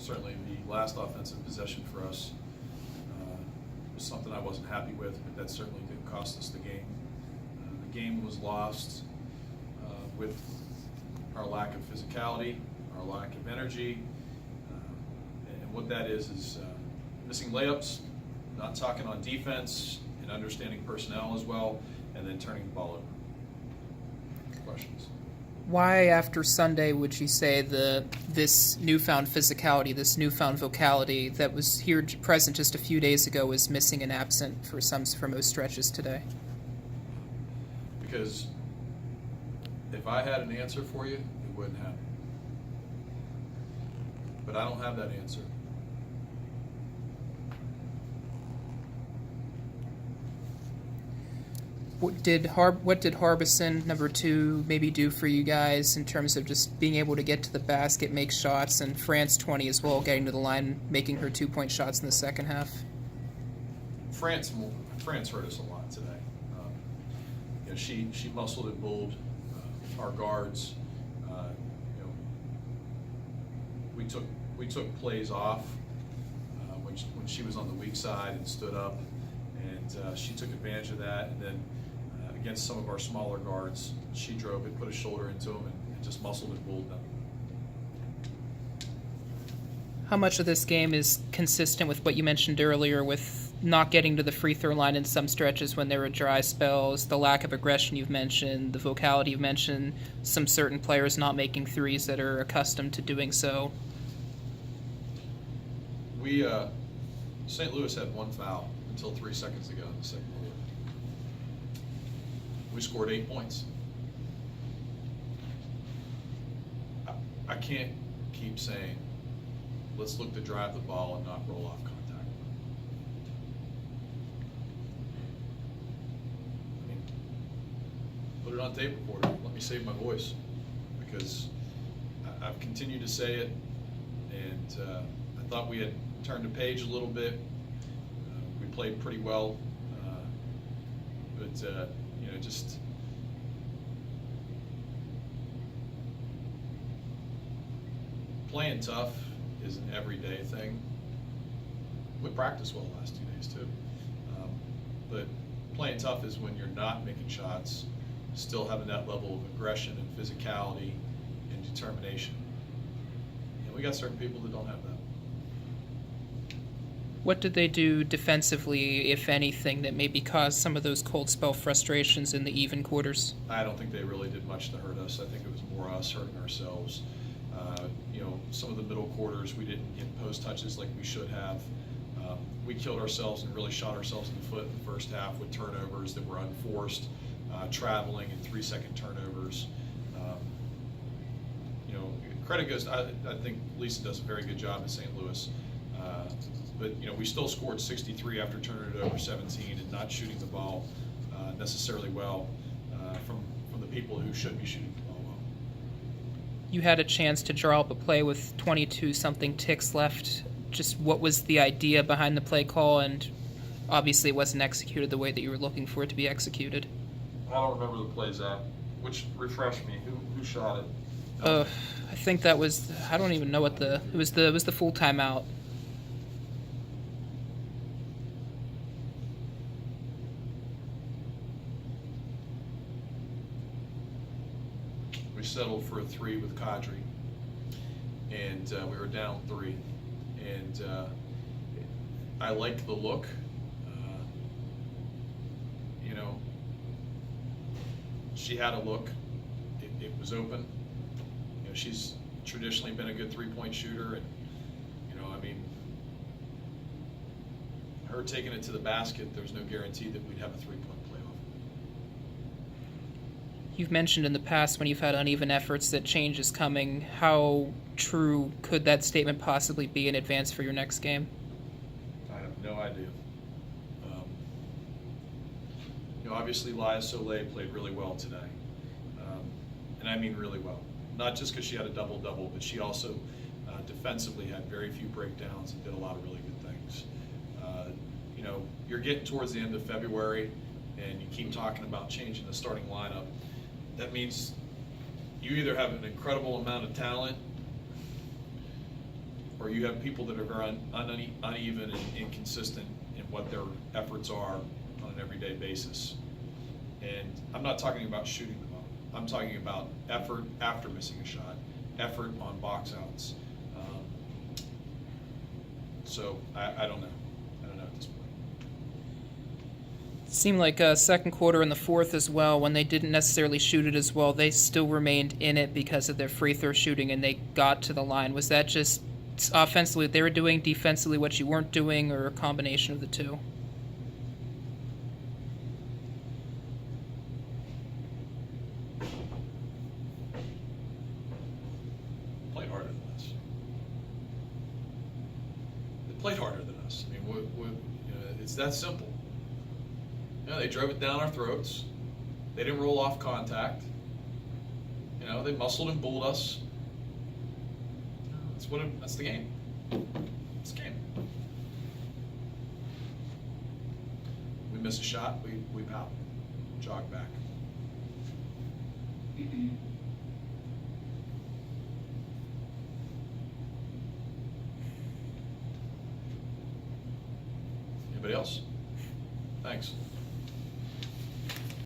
certainly the last offensive possession for us was something I wasn't happy with, but that certainly didn't cost us the game. The game was lost with our lack of physicality, our lack of energy, and what that is missing layups, not talking on defense, and understanding personnel as well, and then turning the ball over. Questions? Why, after Sunday, would you say this newfound physicality, this newfound vocality that was here present just a few days ago is missing and absent for most stretches today? Because if I had an answer for you, it wouldn't happen. But I don't have that answer. What did Harbison, number 2, maybe do for you guys in terms of just being able to get to the basket, make shots, and France 20 as well, getting to the line, making her 2-point shots in the second half? France hurt us a lot today. She muscled and bulled our guards. We took plays off when she was on the weak side and stood up, and she took advantage of that. And then against some of our smaller guards, she drove it, put a shoulder into them, and just muscled and bulled them. How much of this game is consistent with what you mentioned earlier with not getting to the free throw line in some stretches when there were dry spells, the lack of aggression you've mentioned, the vocality you've mentioned, some certain players not making threes that are accustomed to doing so? St. Louis had one foul until 3 seconds ago in the second quarter. We scored 8 points. I can't keep saying, let's look to drive the ball and not roll off contact. I mean, put it on tape recorder. Let me save my voice, because I've continued to say it, and I thought we had turned the page a little bit. We played pretty well, but just playing tough is an everyday thing. We practiced well the last 2 days too, but playing tough is when you're not making shots, still having that level of aggression and physicality and determination. And we got certain people that don't have that. What did they do defensively, if anything, that maybe caused some of those cold spell frustrations in the even quarters? I don't think they really did much to hurt us. I think it was more us hurting ourselves. Some of the middle quarters, we didn't get post touches like we should have. We killed ourselves and really shot ourselves in the foot in the first half with turnovers that were unforced, traveling and 3-second turnovers. Credit goes, I think Lisa does a very good job at St. Louis. But we still scored 63 after turning it over 17 and not shooting the ball necessarily well from the people who should be shooting the ball well. You had a chance to draw up a play with 22-something ticks left. Just what was the idea behind the play call, and obviously it wasn't executed the way that you were looking for it to be executed? I don't remember the plays at. Which, refresh me, who shot it? I think that was, I don't even know what it was the full timeout. We settled for a 3 with Kadri, and we were down 3, and I liked the look. She had a look. It was open. She's traditionally been a good 3-point shooter, and her taking it to the basket, there's no guarantee that we'd have a 3-point playoff. You've mentioned in the past when you've had uneven efforts that change is coming. How true could that statement possibly be in advance for your next game? I have no idea. Obviously, Laya Soleil played really well today, and I mean really well. Not just because she had a double-double, but she also defensively had very few breakdowns and did a lot of really good things. You're getting towards the end of February, and you keep talking about changing the starting lineup. That means you either have an incredible amount of talent or you have people that are very uneven and inconsistent in what their efforts are on an everyday basis. And I'm not talking about shooting the ball. I'm talking about effort after missing a shot, effort on box outs. So I don't know. I don't know at this point. It seemed like second quarter and the fourth as well, when they didn't necessarily shoot it as well, they still remained in it because of their free throw shooting, and they got to the line. Was that just offensively they were doing, defensively what you weren't doing, or a combination of the two? Played harder than us. They played harder than us. I mean, it's that simple. They drove it down our throats. They didn't roll off contact. They muscled and bulled us. That's the game. It's the game. We miss a shot, we pout, jog back. Anybody else? Thanks.